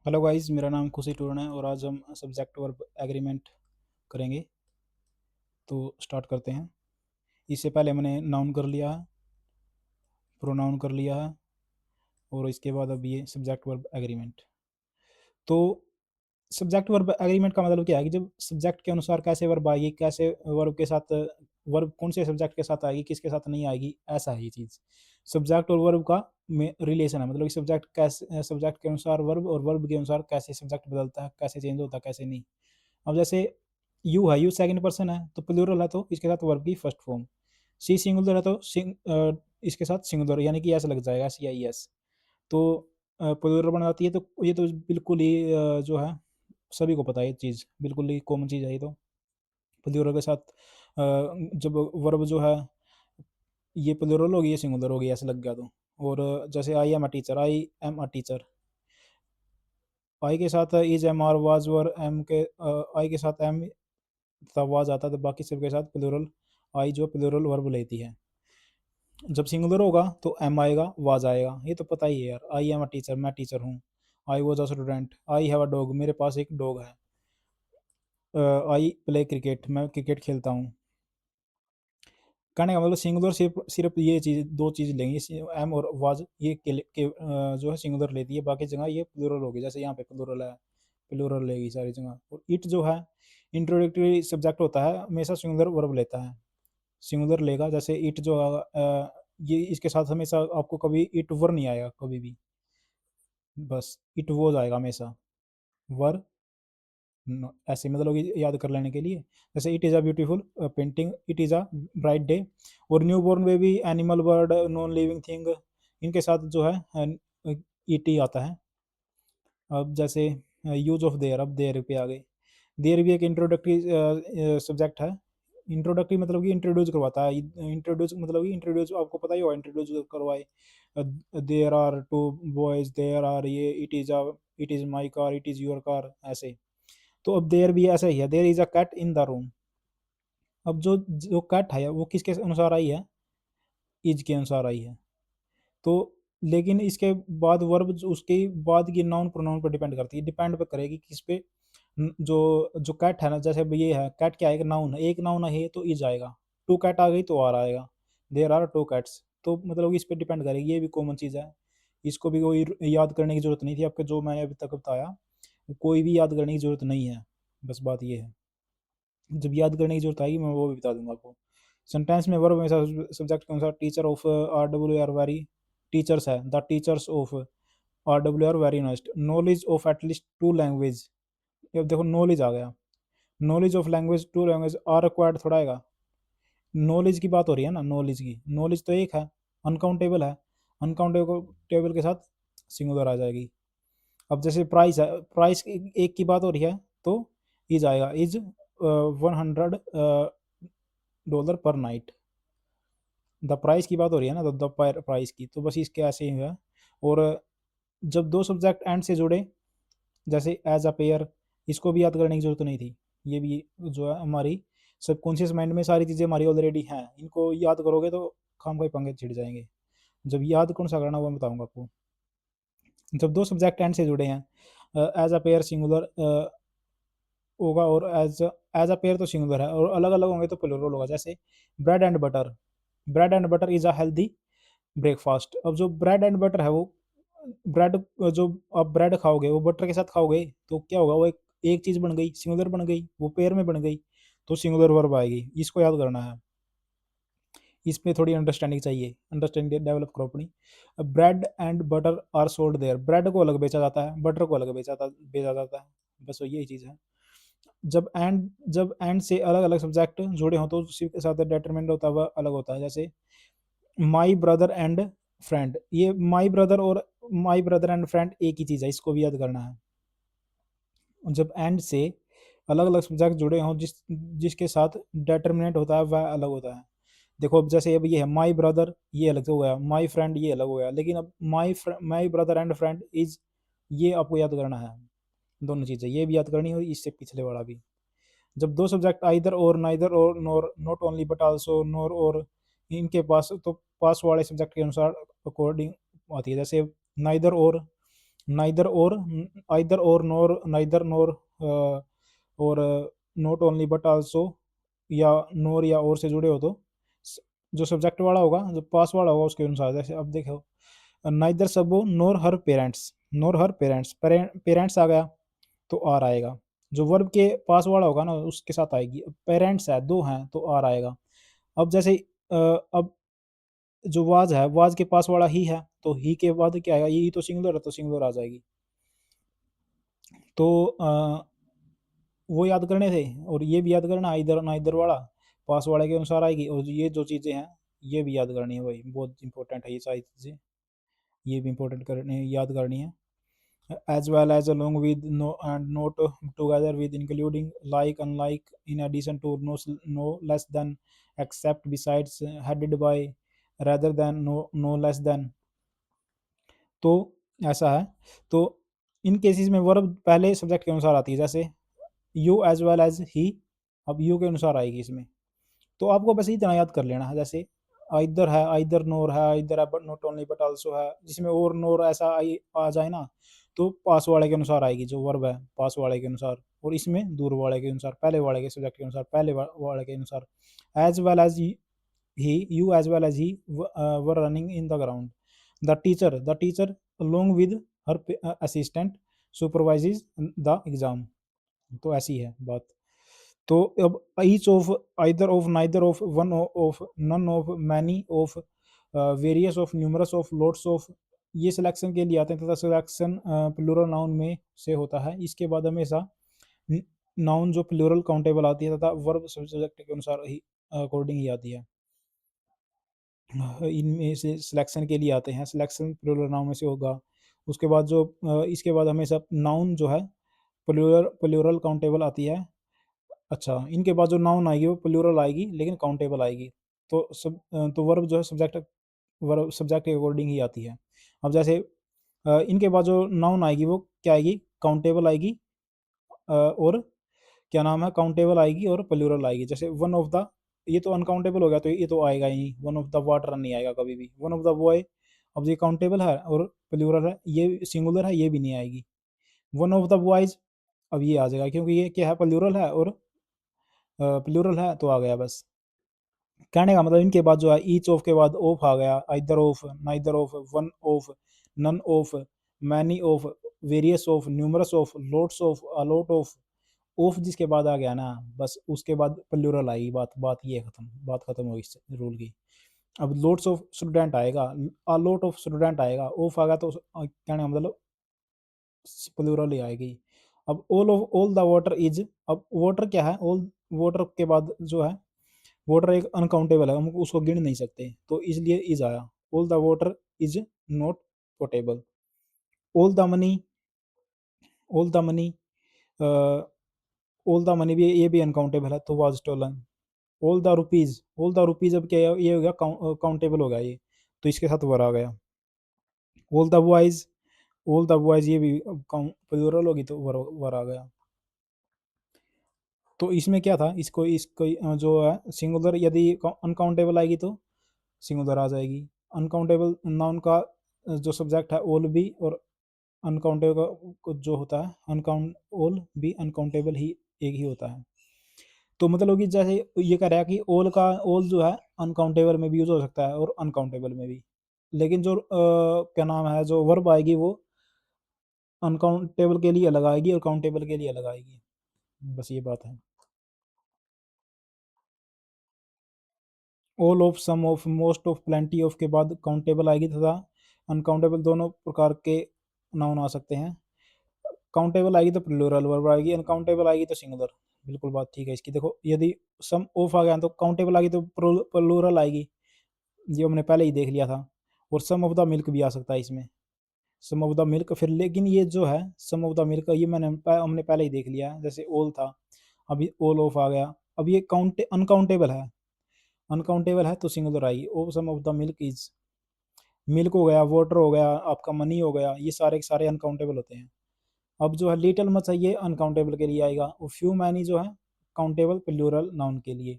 Hello guys, मेरा नाम खुशी टूरन है और आज हम सब्जेक्ट वर्ब एग्रीमेंट करेंगे। तो स्टार्ट करते हैं। इससे पहले मैंने नाउन कर लिया है, प्रोनाउन कर लिया है और इसके बाद अब ये सब्जेक्ट वर्ब एग्रीमेंट। तो सब्जेक्ट वर्ब एग्रीमेंट का मतलब क्या है कि जब सब्जेक्ट के अनुसार कैसे वर्ब आएगी, कैसे वर्ब के साथ वर्ब कौन से सब्जेक्ट के साथ आएगी, किसके साथ नहीं आएगी, ऐसा है ये चीज़। सब्जेक्ट और वर्ब का में रिलेशन है, मतलब कि सब्जेक्ट कैसे सब्जेक्ट के अनुसार वर्ब और वर्ब के अनुसार कैसे सब्जेक्ट बदलता है, कैसे चेंज होता है, कैसे नहीं। अब जैसे यू है, यू सेकंड पर्सन है तो प्लूरल है तो इसके साथ वर्ब की फर्स्ट फॉर्म। सी सिंगुलर है तो इसके साथ सिंगुलर यानी कि एस लग जाएगा, सी आई एस। तो प्लूरल बन जाती है। तो ये तो बिल्कुल ही जो है सभी को पता है, ये चीज़ बिल्कुल ही कॉमन चीज़ है ये तो। प्लूरल के साथ जब वर्ब जो है ये प्लूरल होगी, ये सिंगुलर होगी, ऐसे लग गया तो। और जैसे I am a teacher, I am a teacher, I के साथ is am are was were, am के आई के साथ एम तब वाज आता है, तो बाकी सबके साथ प्लूरल आई जो प्लूरल वर्ब लेती है। जब सिंगुलर होगा तो एम आएगा, वाज आएगा, ये तो पता ही है यार। आई एम अ टीचर, मैं टीचर हूँ। I was a student, I have a dog, मेरे पास एक डॉग है। आई प्ले क्रिकेट, मैं क्रिकेट खेलता हूँ। कहने का मतलब सिंगुलर सिर्फ सिर्फ ये चीज़, दो चीज़ लेंगे, एम और वाज, ये जो है सिंगुलर लेती है, बाकी जगह ये प्लूरल होगी। जैसे यहाँ पे प्लूरल है, प्लूरल लेगी सारी जगह। और इट जो है इंट्रोडक्टरी सब्जेक्ट होता है, हमेशा सिंगुलर वर्ब लेता है, सिंगुलर लेगा। जैसे इट जो ये इसके साथ हमेशा आपको कभी इट वर नहीं आएगा कभी भी, बस इट वोज आएगा हमेशा। वर ऐसे मतलब कि याद कर लेने के लिए। जैसे it is a beautiful painting, it is a bright day. और new born baby, animal, bird, non living thing, इनके साथ जो है ईटी टी आता है। अब जैसे यूज ऑफ देयर, अब देयर पे आ गए। देयर भी एक इंट्रोडक्टरी सब्जेक्ट है। इंट्रोडक्टरी मतलब कि इंट्रोड्यूस करवाता है। इंट्रोड्यूस मतलब कि इंट्रोड्यूस आपको पता ही होगा, इंट्रोड्यूस करवाए। There are two boys, there are ये, it is my car, it is your car, ऐसे। तो अब देयर भी ऐसा ही है, there is a cat in the room. अब जो जो कैट है वो किसके अनुसार आई है, इज के अनुसार आई है। तो लेकिन इसके बाद वर्ब उसके बाद की नाउन प्रोनाउन पर डिपेंड करती है, डिपेंड पे करेगी किस पे। जो जो कैट है ना, जैसे अब ये है कैट, क्या है, एक नाउन है, एक नाउन है तो इज आएगा। टू कैट आ गई तो आर आएगा। देयर आर टू कैट्स, तो मतलब इस पे डिपेंड करेगी, ये भी कॉमन चीज़ है। इसको भी कोई याद करने की जरूरत नहीं थी आपके, जो मैंने अभी तक बताया कोई भी याद करने की जरूरत नहीं है। बस बात ये है, जब याद करने की जरूरत आएगी मैं वो भी बता दूंगा आपको। सेंटेंस में वर्ब हमेशा सब्जेक्ट के अनुसार। Teacher of are W are very, teachers है, the teachers of are W are very nice. Knowledge of at least two language, अब देखो नॉलेज आ गया। Knowledge of language, two language are required थोड़ा आएगा। नॉलेज की बात हो रही है ना, नॉलेज की, नॉलेज तो एक है, अनकाउंटेबल है, अनकाउंटेबल टेबल के साथ सिंगुलर आ जाएगी। अब जैसे प्राइस है, प्राइस एक की बात हो रही है तो इज आएगा, इज 100 डॉलर पर नाइट। द प्राइस की बात हो रही है ना, तो द प्राइस की, तो बस इसके ऐसे ही है। और जब दो सब्जेक्ट एंड से जुड़े, जैसे एज अ पेयर, इसको भी याद करने की जरूरत नहीं थी। ये भी जो है हमारी सबकॉन्शियस माइंड में सारी चीज़ें हमारी ऑलरेडी हैं, इनको याद करोगे तो खाम खाई पंगे छिड़ जाएंगे। जब याद कौन सा करना वो मैं बताऊंगा आपको। जब दो सब्जेक्ट एंड से जुड़े हैं, एज अ पेयर सिंगुलर होगा, और एज अ पेयर तो सिंगुलर है, और अलग अलग होंगे तो प्लूरल होगा। जैसे bread and butter, bread and butter is a healthy breakfast. अब जो ब्रेड एंड बटर है वो ब्रेड, जो आप ब्रेड खाओगे वो बटर के साथ खाओगे तो क्या होगा, वो एक चीज़ बन गई, सिंगुलर बन गई, वो पेयर में बन गई, तो सिंगुलर वर्ब आएगी। इसको याद करना है, इसमें थोड़ी अंडरस्टैंडिंग चाहिए, अंडरस्टैंडिंग डेवलप करो अपनी। Bread and butter are sold there, bread को अलग बेचा जाता है, बटर को अलग बेचा जाता है, बस वो यही चीज़ है। जब एंड से अलग अलग सब्जेक्ट जुड़े हों तो उसी के साथ डेटरमिनेंट होता हुआ अलग होता है। जैसे माई ब्रदर एंड फ्रेंड, ये माई ब्रदर और माई ब्रदर एंड फ्रेंड एक ही चीज़ है, इसको भी याद करना है। जब एंड से अलग अलग सब्जेक्ट जुड़े हों जिसके साथ डेटर्मिनेंट होता है वह अलग होता है। देखो अब जैसे अब ये है माई ब्रदर, ये अलग हो गया, माई फ्रेंड ये अलग हो गया, लेकिन अब my brother and friend is, ये आपको याद करना है। दोनों चीज़ें ये भी याद करनी है और इससे पिछले वाला भी। जब दो सब्जेक्ट आइदर और, नाइदर और, नोर, नॉट ओनली बट आल्सो, नोर और, इनके पास तो पास वाले सब्जेक्ट के अनुसार अकॉर्डिंग आती है। जैसे नाइदर और, नाइदर और, आइदर और, नोर, नाइदर नोर, और नॉट ओनली बट आल्सो, या नोर या और से जुड़े हो तो जो सब्जेक्ट वाला होगा, जो पास वाला होगा उसके अनुसार। जैसे अब देखो, नाइदर सबो नोर हर पेरेंट्स, नोर हर पेरेंट्स, पेरेंट्स आ गया तो आर आएगा। जो वर्ब के पास वाला होगा ना उसके साथ आएगी। पेरेंट्स है, दो हैं तो आर आएगा। अब जैसे अब जो वाज है, वाज के पास वाला ही है तो ही के बाद क्या आएगा, ये तो सिंगुलर है तो सिंगुलर आ जाएगी। तो वो याद करने थे, और ये भी याद करना, इधर ना इधर वाला पास वाले के अनुसार आएगी, और ये जो चीज़ें हैं ये भी याद करनी है भाई, बहुत इंपॉर्टेंट है ये सारी चीज़ें, ये भी इंपॉर्टेंट करनी, याद करनी है। as well as along with, no and not together with, including, like, unlike, in addition to, no, no less than, except, besides, headed by, rather than, no, no less than। तो ऐसा है। तो इन cases में verb पहले subject के अनुसार आती है, जैसे you as well as he, अब यू के अनुसार आएगी इसमें। तो आपको बस इतना याद कर लेना है, जैसे आइदर है, आइदर नोर है, आइदर है but not only but also है, जिसमें और नोर ऐसा आ जाए ना तो पास वाले के अनुसार आएगी, जो वर्ब है पास वाले के अनुसार, और इसमें दूर वाले के अनुसार, पहले वाले के सब्जेक्ट के अनुसार, पहले वाले के अनुसार। As well as he, you as well as he, were running in the ground। The teacher along with her assistant supervises the exam। तो ऐसी है बात। तो अब each of, either of, neither of, one of, none of, many of, various of, numerous of, lots of, ये selection के लिए आते हैं, तथा सिलेक्शन प्लूरल नाउन में से होता है। इसके बाद हमेशा नाउन जो प्लूरल काउंटेबल आती है, तथा वर्ब सब्जेक्ट के अनुसार ही, अकॉर्डिंग ही आती है। इनमें से सिलेक्शन के लिए आते हैं, सिलेक्शन प्लूरल नाउन में से होगा। उसके बाद जो इसके बाद हमेशा नाउन जो है प्लूरल प्लूरल काउंटेबल आती है। अच्छा, इनके बाद जो नाउन आएगी वो प्लूरल आएगी लेकिन काउंटेबल आएगी। तो तो वर्ब जो है सब्जेक्ट के अकॉर्डिंग ही आती है। अब जैसे इनके बाद जो नाउन आएगी वो क्या आएगी, काउंटेबल आएगी, और क्या नाम है, काउंटेबल आएगी और प्लूरल आएगी। जैसे वन ऑफ द, ये तो अनकाउंटेबल हो गया तो ये तो आएगा ही नहीं, वन ऑफ द वाटर नहीं आएगा कभी भी। वन ऑफ द बॉय, अब ये काउंटेबल है और प्लूरल है, ये सिंगुलर है, ये भी नहीं आएगी। वन ऑफ द बॉयज, अब ये आ जाएगा क्योंकि ये क्या है, प्लूरल है और प्लूरल है तो आ गया बस। कहने का मतलब इनके बाद जो है ईच ऑफ के बाद ऑफ आ गया, either of, neither of, one of, none of, many of, various of, numerous of, lots of, a lot of जिसके बाद आ गया ना, बस उसके बाद प्लूरल आई, बात बात ये खत्म, बात खत्म हो इस रूल की। अब लोट्स ऑफ स्टूडेंट आएगा, अ लॉट ऑफ स्टूडेंट आएगा, ऑफ आ गया तो कहने का मतलब प्लूरल ही आएगी। अब all of, all the water is, अब वाटर क्या है, ऑल वाटर के बाद जो है, वाटर एक अनकाउंटेबल है, हम उसको गिन नहीं सकते तो इसलिए इज आया। All the water is not potable. All the money, all the money, all the money भी, ये भी अनकाउंटेबल है तो was stolen. All the rupees, all the rupees अब क्या है, ये हो गया काउंटेबल हो गया ये, तो इसके साथ वर आ गया। All the boys, all the boys ये भी प्लूरल होगी तो वर आ गया। तो इसमें क्या था, इसको जो है सिंगुलर, यदि अनकाउंटेबल आएगी तो सिंगुलर आ जाएगी। अनकाउंटेबल नाउन का जो सब्जेक्ट है ओल भी, और अनकाउंटेबल जो होता है अनकाउंट, ओल भी अनकाउंटेबल ही एक ही होता है। तो मतलब कि जैसे ये कह रहा है कि ओल का, ओल जो है अनकाउंटेबल में भी यूज हो सकता है और अनकाउंटेबल में भी, लेकिन जो क्या नाम है, जो वर्ब आएगी वो अनकाउंटेबल के लिए अलग आएगी और काउंटेबल के लिए अलग आएगी। बस ये बात है। All of, some of, most of, plenty of के बाद काउंटेबल आएगी, तथा अनकाउंटेबल दोनों प्रकार के नाउन आ सकते हैं। काउंटेबल आएगी तो प्लूरल वर्ब आएगी, अनकाउंटेबल आएगी तो सिंगुलर। बिल्कुल बात ठीक है इसकी। देखो यदि सम ऑफ आ गया तो काउंटेबल आ गई तो प्लूरल आएगी, ये हमने पहले ही देख लिया था। और सम ऑफ द मिल्क भी आ सकता है इसमें, सम ऑफ द मिल्क। फिर लेकिन ये जो है सम ऑफ द मिल्क, ये हमने पहले ही देख लिया है, जैसे ऑल था, अभी ऑल ऑफ आ गया। अब ये अनकाउंटेबल है, अनकाउंटेबल है तो सिंगुलर आएगी। ओ some of the milk is, milk हो गया, वाटर हो गया, आपका मनी हो गया, ये सारे के सारे अनकाउंटेबल होते हैं। अब जो है लिटिल मच है ये अनकाउंटेबल के लिए आएगा, और फ्यू मैनी जो है काउंटेबल प्लूरल नाउन के लिए।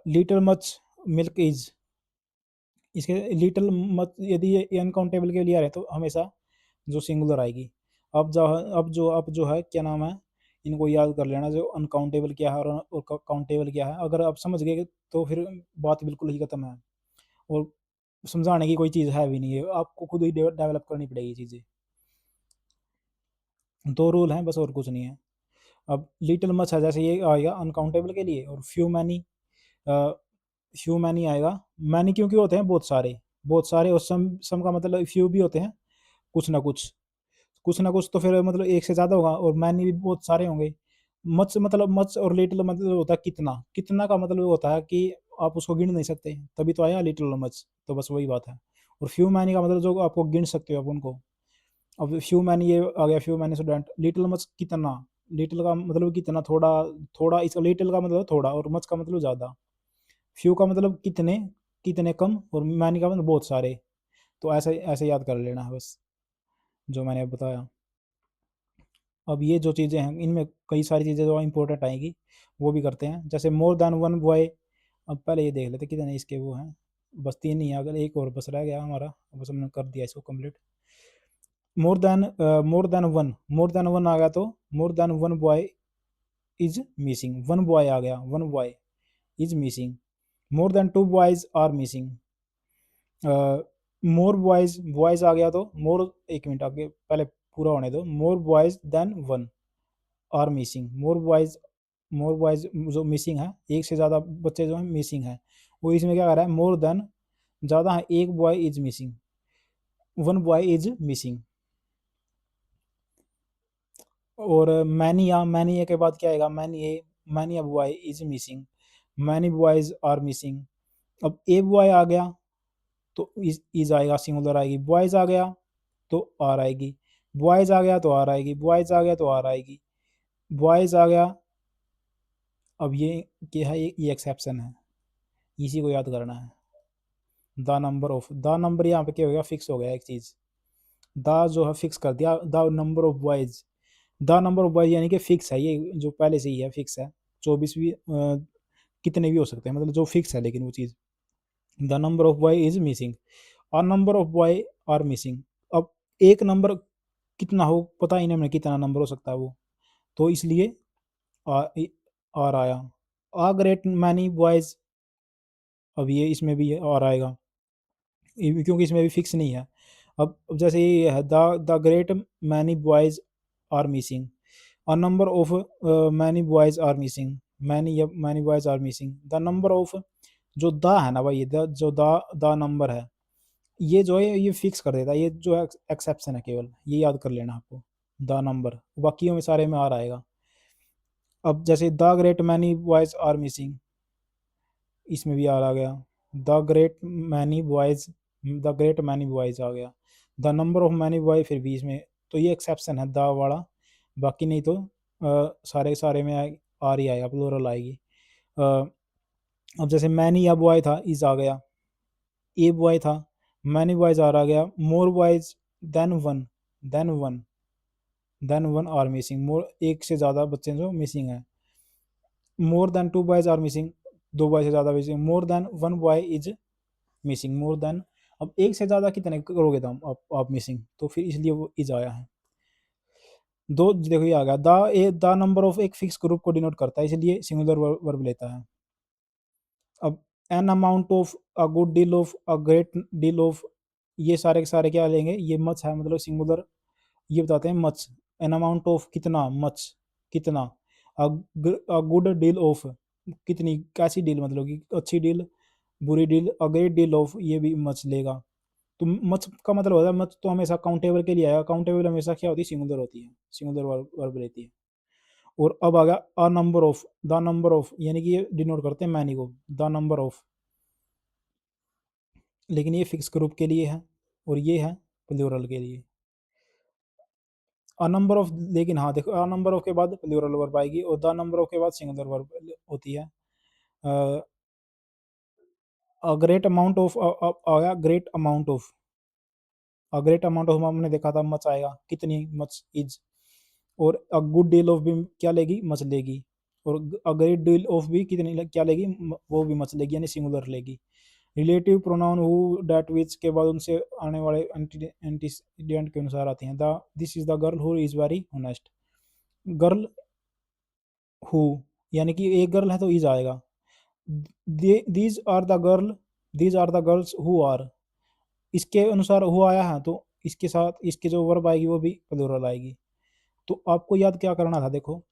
लिटिल मच मिल्क इज, इसके लिटिल मच यदि ये अनकाउंटेबल के लिए आ रहे तो हमेशा जो सिंगुलर आएगी। अब जो है क्या नाम है, इनको याद कर लेना, जो अनकाउंटेबल क्या है और काउंटेबल क्या है। अगर आप समझ गए तो फिर बात बिल्कुल ही खत्म है, और समझाने की कोई चीज़ है भी नहीं है, आपको खुद ही डेवलप करनी पड़ेगी चीज़ें। दो रूल हैं बस, और कुछ नहीं है। अब लिटिल मच है, जैसे ये आएगा अनकाउंटेबल के लिए, और फ्यू मैनी आएगा। मैनी क्योंकि होते हैं बहुत सारे, और सम का मतलब फ्यू भी होते हैं, कुछ ना कुछ, कुछ ना कुछ तो फिर मतलब एक से ज़्यादा होगा, और मैनी भी बहुत सारे होंगे। मच और लिटिल मतलब होता है कितना, कितना का मतलब होता है कि आप उसको गिन नहीं सकते, तभी तो आया लिटिल मच, तो बस वही बात है। और फ्यू मैनी का मतलब जो आपको गिन सकते हो आप उनको। अब फ्यू मैनी ये आ गया, few many student. Little much कितना, लिटिल का मतलब कितना, थोड़ा, थोड़ा, इसका लिटिल का मतलब थोड़ा, और मच का मतलब ज़्यादा। फ्यू का मतलब कितने, कितने कम, और मैनी का मतलब बहुत सारे। तो ऐसे ऐसे याद कर लेना है बस, जो मैंने अब बताया। अब ये जो चीज़ें हैं, इनमें कई सारी चीज़ें जो इंपॉर्टेंट आएंगी, वो भी करते हैं। जैसे मोर देन वन बॉय, अब पहले ये देख लेते कितने इसके वो हैं। बस 3 ही है, अगर एक और बस रह गया हमारा, बस हमने कर दिया इसको कंप्लीट। मोर देन वन आ गया, तो more than one boy is missing, one boy आ गया, one boy is missing. More than two boys are missing. More boys, boys आ गया तो मोर, एक मिनट आगे पहले पूरा होने दो। More boys than one are missing. More boys जो मिसिंग है, एक से ज़्यादा बच्चे जो हैं मिसिंग है, वो इसमें क्या कर रहा है, मोर देन ज़्यादा है, एक boy is missing, one boy is missing. और मैनी के बाद क्या आएगा, many a boy is missing, many boys are missing. अब ए बॉय आ गया तो इज आएगा, सिंगुलर आएगी। बॉयज आ गया तो आर आएगी, बॉयज आ गया तो आर आएगी, बॉयज आ गया तो आर आएगी, बॉयज आ गया। अब ये क्या है, ये एक्सेप्शन है, इसी को याद करना है। द नंबर यहाँ पे क्या हो गया, फिक्स हो गया एक चीज़। द जो है फिक्स कर दिया, the number of boys, the number of boys यानी कि फिक्स है, ये जो पहले से ही है फिक्स है। 24 भी कितने भी हो सकते हैं, मतलब जो फिक्स है, लेकिन वो चीज़। The number of boy is missing, are number of boy are missing. अब एक नंबर कितना हो पता ही नहीं हमें, कितना नंबर हो सकता है वो, तो इसलिए आर आया। आ ग्रेट मैनी बॉयज, अब ये इसमें भी आर आएगा, क्योंकि इसमें भी फिक्स नहीं है। अब जैसे ये है, the great many boys are missing, a number of many boys are missing, many boys are missing. The number of, जो द है ना भाई, जो द नंबर है, ये जो है ये फिक्स कर देता है, ये जो है एक्सेप्शन है केवल, ये याद कर लेना आपको। द नंबर, बाकियों में सारे में आ आएगा। अब जैसे the great many boys are missing, इसमें भी आ गया। The great many boys, the great many boys आ गया। The number of many boy फिर भी इसमें, तो ये एक्सेप्शन है द वाला, बाकी नहीं तो सारे सारे में आर ही आएगा, प्लूरल आएगी। अ, अब जैसे मैनी या बॉय था, इज आ गया। ए बॉय था, मैनी बॉयज आर आ गया। More boys than one, than one, than one are missing, more एक से ज़्यादा बच्चे जो मिसिंग है। More than two boys are missing, दो बॉय से ज़्यादा missing. More than one boy is missing, more than, अब एक से ज़्यादा कितने करोगे तुम आप मिसिंग, तो फिर इसलिए वो इज आया है। दो देखो ये आ गया, द नंबर ऑफ एक फिक्स ग्रुप को डिनोट करता है, इसलिए सिंगुलर वर्ब लेता है। अब an amount of, a good deal of, a great deal of, ये सारे के सारे क्या लेंगे, ये मच है मतलब सिंगुलर, ये बताते हैं मच। एन अमाउंट ऑफ कितना, मच कितना। अ गुड डील ऑफ, कितनी, कैसी डील, मतलब कि अच्छी डील, बुरी deal. A great deal of, ये भी मच लेगा। तो मच का मतलब होता है, मच तो हमेशा काउंटेबल के लिए आएगा, काउंटेबल हमेशा क्या होती है, सिंगुलर होती है, सिंगुलर वर्ब रहती है। और अब आ गया अ number of, the number of, यानी कि ये डिनोट करते हैं मैनी को, द नंबर ऑफ, लेकिन ये फिक्स ग्रुप के लिए है, और ये है प्लूरल के लिए। अ नंबर ऑफ, लेकिन हाँ देखो, अ नंबर ऑफ के बाद प्लूरल वर्ब आएगी, और द नंबर ऑफ के बाद सिंगुलर वर्ब होती है। अ ग्रेट अमाउंट ऑफ, आ गया great amount of, a great amount of हमने देखा था मच आएगा, कितनी, मच इज। और अ गुड डील ऑफ भी क्या लेगी, मच लेगी। और अ ग्रेट डील ऑफ भी कितनी क्या लेगी, वो भी मच लेगी, यानी सिंगुलर लेगी। रिलेटिव प्रोनाउन हु डैट विच के बाद उनसे आने वाले एंटीसीडेंट के अनुसार आती हैं। The this is the girl who is very honest. Girl who यानी कि एक गर्ल है तो इज आएगा। These are the girl these are the girls who are, इसके अनुसार हु आया है तो इसके साथ इसके जो वर्ब आएगी वो भी प्लूरल आएगी। तो आपको याद क्या करना था, देखो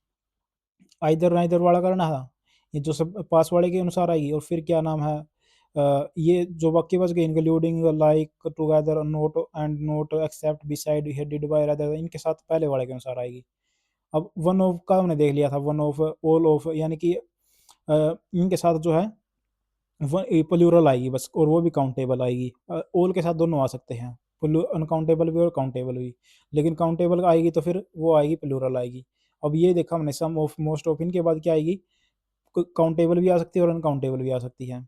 आइदर नाइदर वाला करना था, ये जो सब पास वाले के अनुसार आएगी। और फिर क्या नाम है, ये जो वाक्य बच गए including like together not and not except beside headed by rather, इनके साथ पहले वाले के अनुसार आएगी। अब वन ऑफ का हमने देख लिया था, वन ऑफ ऑल ऑफ यानी कि इनके साथ जो है प्लूरल आएगी बस, और वो भी काउंटेबल आएगी। ऑल के साथ दोनों आ सकते हैं, अनकाउंटेबल भी और काउंटेबल भी, लेकिन काउंटेबल आएगी तो फिर वो आएगी प्लूरल आएगी। अब ये देखा हमने सम ऑफ मोस्ट ऑफ, इनके बाद क्या आएगी, काउंटेबल भी आ सकती है और अनकाउंटेबल भी आ सकती है।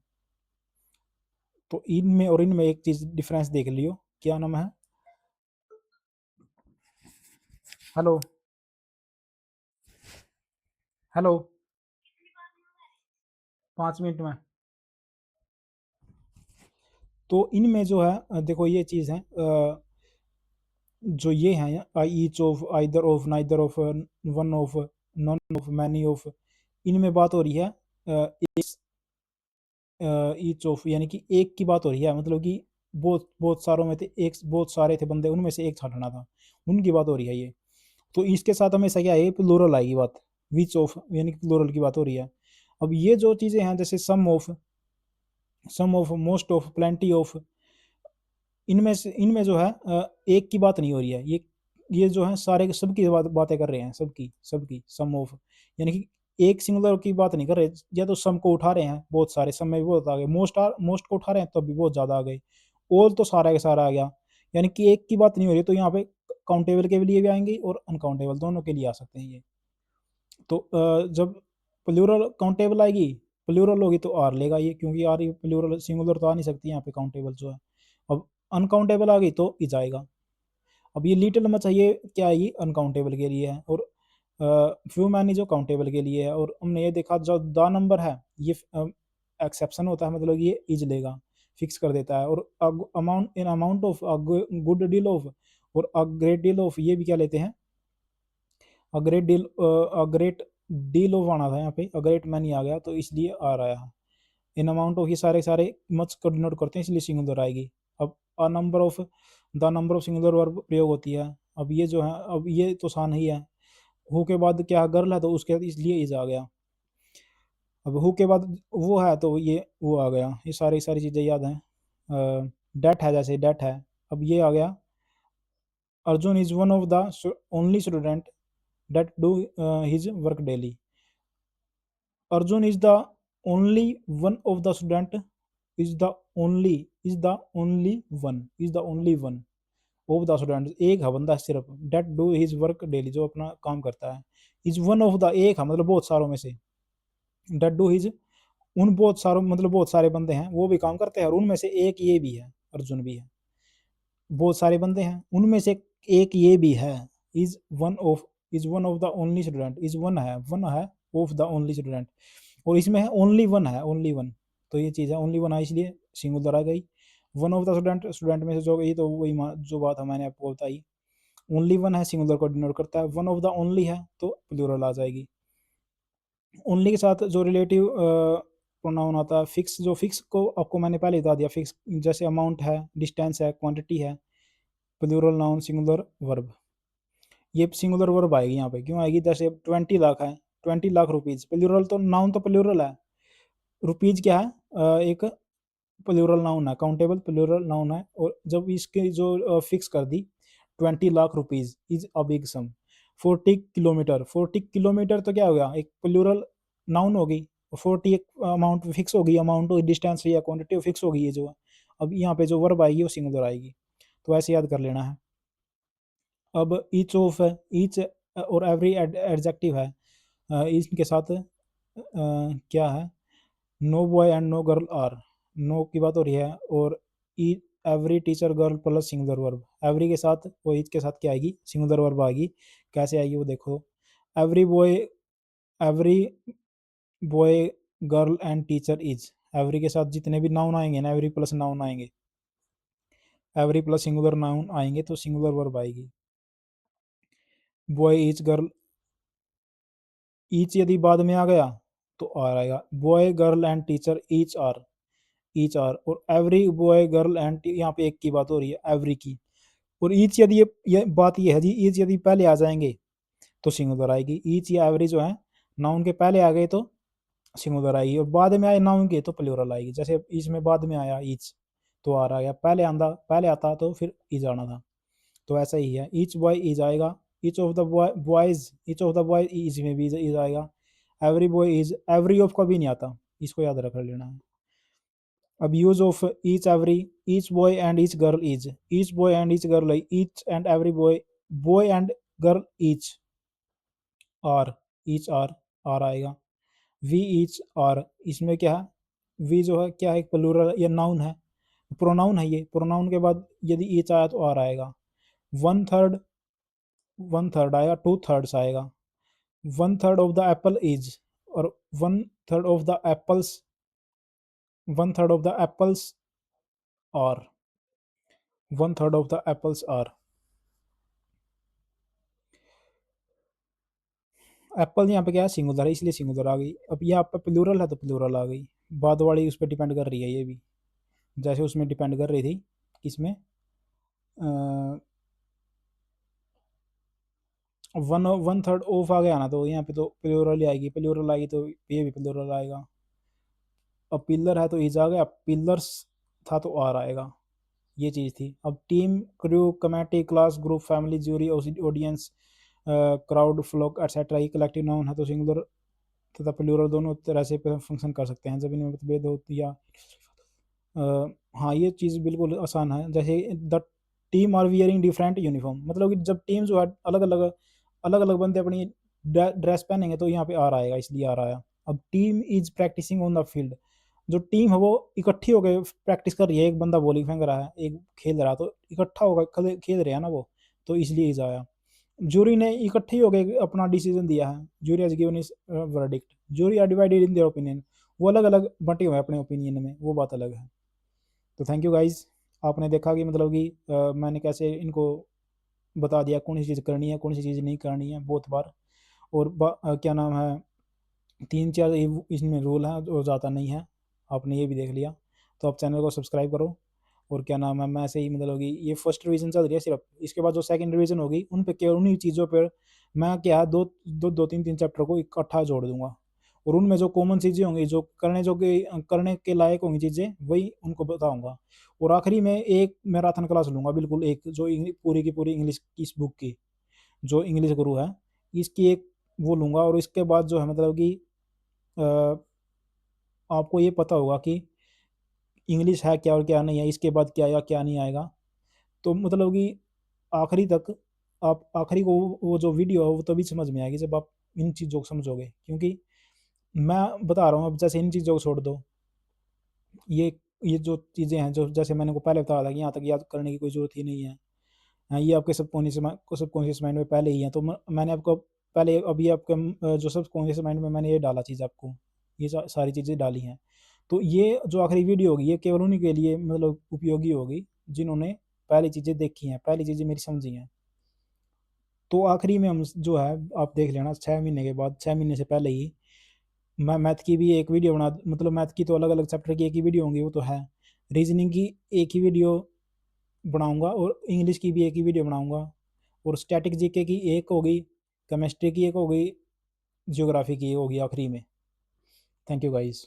तो इनमें और इनमें एक चीज डिफरेंस देख लियो, क्या नाम है, हेलो हेलो 5 मिनट में। तो इनमें जो है देखो ये चीज़ है, जो ये हैं each of, either of, neither of, one of, none of, many of, इनमें बात हो रही है ईच ऑफ यानी कि एक की बात हो रही है, मतलब कि बहुत बहुत सारों में थे, एक बहुत सारे थे बंदे, उनमें से एक छांटना था, उनकी बात हो रही है ये। तो इसके साथ हमेशा क्या है, प्लूरल आएगी बात, विच ऑफ यानी कि प्लूरल की बात हो रही है। अब ये जो चीज़ें हैं जैसे some of, most of, plenty of, इनमें जो है एक की बात नहीं हो रही है, ये जो है सारे सबकी बातें कर रहे हैं, सबकी सबकी सम ऑफ, यानी कि एक सिंगुलर की बात नहीं कर रहे। या तो सम को उठा रहे हैं, बहुत सारे सम में भी बहुत आ गए, मोस्ट को उठा रहे हैं तो भी बहुत ज़्यादा आ गए, ऑल तो सारा का सारा आ गया, यानी कि एक की बात नहीं हो रही। तो यहाँ पे काउंटेबल के लिए भी आएंगी और अनकाउंटेबल दोनों के लिए आ सकते हैं ये। तो जब प्लूरल काउंटेबल आएगी, प्लूरल होगी तो आर लेगा ये, क्योंकि आर प्लूरल सिंगुलर तो आ नहीं सकती यहाँ पे काउंटेबल जो है। अब अनकाउंटेबल आ गई तो इज आएगा। अब ये लिटिल मच है, ये क्या है, ये अनकाउंटेबल के लिए है, और फ्यू मैनी जो काउंटेबल के लिए है। और हमने ये देखा जो द नंबर है ये एक्सेप्शन होता है, मतलब ये इज लेगा, फिक्स कर देता है। और amount in amount of good deal of और अ ग्रेट डील ऑफ, ये भी क्या लेते हैं, अ ग्रेट डील ऑफ आना था यहाँ पे, अ ग्रेट मैनी आ गया तो इसलिए आ रहा है। इन अमाउंट ऑफ, ये सारे सारे मच को डिनोट करते हैं इसलिए सिंगुलर आएगी। अब अ number of, the number of singular verb प्रयोग होती है। अब ये जो है, अब ये तो आसान ही है, हु के बाद क्या गर्ल है तो उसके बाद इसलिए इज आ गया। अब हु के बाद वो है तो ये वो आ गया, ये सारी चीज़ें याद हैं। डेट है, जैसे डेट है, अब ये आ गया, Arjun is one of the only student that do his work daily. Arjun only one of the student is the only one of the student, एक है बंदा सिर्फ, that do his work daily, जो अपना काम करता है, is one of the, एक है मतलब बहुत सारों में से, that do his, उन बहुत सारों मतलब बहुत सारे बंदे हैं वो भी काम करते हैं, और उनमें से एक ये भी है, अर्जुन भी है, बहुत सारे बंदे हैं उनमें से एक ये भी है, is one of, is one of the only student, is one है ऑफ द ओनली स्टूडेंट, और इसमें है ओनली वन है, ओनली वन, तो ये चीज़ है ओनली वन है इसलिए सिंगुलर आ गई। One of the student, student में से जो गई तो वही जो बात है मैंने आपको बताई, ओनली वन है सिंगुलर को डिनोट करता है, वन ऑफ द ओनली है तो प्लूरल आ जाएगी। ओनली के साथ जो रिलेटिव प्रोनाउन आता है, फिक्स, जो फिक्स को आपको मैंने पहले बता दिया, फिक्स जैसे अमाउंट है, डिस्टेंस है, क्वांटिटी है, प्लूरल नाउन सिंगुलर वर्ब, ये सिंगुलर वर्ब आएगी यहाँ पे, क्यों आएगी, जैसे 20 लाख है, 20 लाख रुपीज़, प्लूरल तो नाउन तो प्लूरल है, रुपीज़ क्या है, एक प्लूरल नाउन है, काउंटेबल प्लूरल नाउन है, और जब इसके जो फिक्स कर दी 20 lakh rupees is a big sum. 40 kilometre, 40 kilometre तो क्या हो गया, एक प्लूरल नाउन होगी, 40 एक अमाउंट फिक्स होगी, अमाउंट डिस्टेंस या क्वांटिटी फिक्स होगी ये जो है। अब यहाँ पे जो वर्ब आएगी वो सिंगुलर आएगी, तो ऐसे याद कर लेना है। अब ईच ऑफ है, ईच और एवरी एडजेक्टिव है, इसके साथ क्या है, no boy and no girl are, no की बात हो रही है, और ई every teacher girl plus singular verb, every के साथ वो ईच के साथ क्या आएगी, सिंगुलर वर्ब आएगी। कैसे आएगी वो देखो, every boy, every boy girl and teacher is, every के साथ जितने भी नाउन आएंगे ना, एवरी प्लस नाउन आएंगे, एवरी प्लस सिंगुलर नाउन आएंगे तो सिंगुलर वर्ब आएगी। बॉय ईच गर्ल, ईच यदि बाद में आ गया तो आर आएगा। Boy girl and teacher each are, each are. और एवरी बॉय गर्ल एंड, यहाँ पे एक की बात हो रही है, एवरी की। और ईच यदि ये बात ये है जी, ईच यदि पहले आ जाएंगे तो सिंगुलर आएगी। ईच या एवरी जो है नाउन के पहले आ गए तो सिंगुलर आएगी, और बाद में आए नाउन के तो प्लूरल आएगी। जैसे ईच में बाद में आया ईच तो आर आ गया, पहले आता तो फिर ईज आना था। तो ऐसा ही है, ईच बॉय ईज आएगा, each of the boys, each of the boy is में भी ईज आएगा। Every boy is, every of का भी नहीं आता, इसको याद रख लेना है। अब use of each every, each boy and each girl is, each boy and each girl, each and every boy, boy and girl each are, each are, are आएगा। वी ईच आर, इसमें क्या है, वी जो है क्या है, plural या noun है, प्रोनाउन है ये। प्रोनाउन के बाद यदि ईच आया तो आर आएगा। वन थर्ड, वन थर्ड आएगा, टू थर्ड्स आएगा। One third of the apple is, और one third of the apples, one third of the apples are, one third of the apples are. Apple यहाँ पे क्या है, singular है, इसलिए singular आ गई। अब यहाँ पे प्लूरल है तो प्लूरल आ गई। बाद वाली उस पर डिपेंड कर रही है ये भी, जैसे उसमें डिपेंड कर रही थी, किसमें, वन वन थर्ड ऑफ आ गया ना, तो यहाँ पे तो प्लूरल ही आएगी, प्लूरल आएगी तो ये भी प्लूरल आएगा। अब पिलर है तो इज आ गया, पिलर्स था तो आर आएगा, ये चीज़ थी। अब team, crew, committee, class, group, family, jury, audience, crowd, flock etcetera, ये कलेक्टिव नाउन है तो सिंगुलर तथा प्लूरल दोनों तरह से फंक्शन कर सकते हैं जब इनमें मतभेद हो या हाँ, ये चीज़ बिल्कुल आसान है। जैसे the team are wearing different uniform, मतलब कि जब टीम जो है अलग अलग बंदे अपनी ड्रेस पहनेंगे तो यहाँ पे आ रहा आएगा, इसलिए आ रहा है। अब team is practising on the field, जो टीम है वो इकट्ठी होकर प्रैक्टिस कर रही है, एक बंदा बॉलिंग फेंक रहा है, एक खेल रहा है, तो इकट्ठा होकर खेल रहे हैं ना वो, तो इसलिए इज आया। जूरी ने इकट्ठी होकर अपना डिसीजन दिया है, jury has given is verdict, jury are divided in their opinion, वो अलग अलग बंटे हुए हैं अपने ओपिनियन में, वो बात अलग है। तो थैंक यू गाइज, आपने देखा कि मतलब कि मैंने कैसे इनको बता दिया कौन सी चीज़ करनी है, कौन सी चीज़ नहीं करनी है बहुत बार। और क्या नाम है, तीन चार इसमें रूल हैं और ज़्यादा नहीं है, आपने ये भी देख लिया। तो आप चैनल को सब्सक्राइब करो। और क्या नाम है, मैं ऐसे ही मतलब कि ये फर्स्ट रिवीजन चल रही है सिर्फ, इसके बाद जो सेकंड रिवीजन होगी उन पे केवल उन्हीं चीज़ों पर मैं क्या दो तीन तीन चैप्टर को इकट्ठा जोड़ दूंगा, और उनमें जो कॉमन चीज़ें होंगी, जो करने के लायक होंगी चीज़ें, वही उनको बताऊंगा। और आखिरी में एक मैराथन क्लास लूँगा, बिल्कुल एक जो पूरी की पूरी इंग्लिश की इस बुक की, जो इंग्लिश गुरु है, इसकी एक वो लूँगा। और इसके बाद जो है मतलब कि अ, आपको ये पता होगा कि इंग्लिश है क्या और क्या नहीं है, इसके बाद क्या आएगा क्या नहीं आएगा। तो मतलब कि आखिरी तक, आप आखिरी को वो जो वीडियो है वो तभी समझ में आएगी जब आप इन चीज़ों को समझोगे। क्योंकि मैं बता रहा हूँ, अब जैसे इन चीज़ों को छोड़ दो, ये ये जो चीज़ें हैं, जो जैसे मैंने को पहले बताया था कि यहाँ तक याद करने की कोई ज़रूरत ही नहीं है। हाँ, ये आपके सबकॉन्शियस माइंड में पहले ही है। तो मैंने आपको पहले, अभी आपके जो सबकॉन्शियस माइंड में मैंने ये डाला चीज़ आपको, ये सारी चीज़ें डाली हैं। तो ये जो आखिरी वीडियो होगी ये केवल उन्हीं के लिए मतलब उपयोगी होगी जिन्होंने पहली चीज़ें देखी हैं, पहली चीज़ें मेरी समझी हैं। तो आखिरी में हम जो है, आप देख लेना 6 महीने के बाद, 6 महीने से पहले ही मैं मैथ की भी एक वीडियो बना, मतलब मैथ की तो अलग अलग चैप्टर की एक ही वीडियो होंगी वो तो है, रीजनिंग की एक ही वीडियो बनाऊंगा, और इंग्लिश की भी एक ही वीडियो बनाऊंगा, और स्टैटिक जीके की एक होगी, केमिस्ट्री की एक होगी, जियोग्राफी की एक होगी आखिरी में। Thank you guys.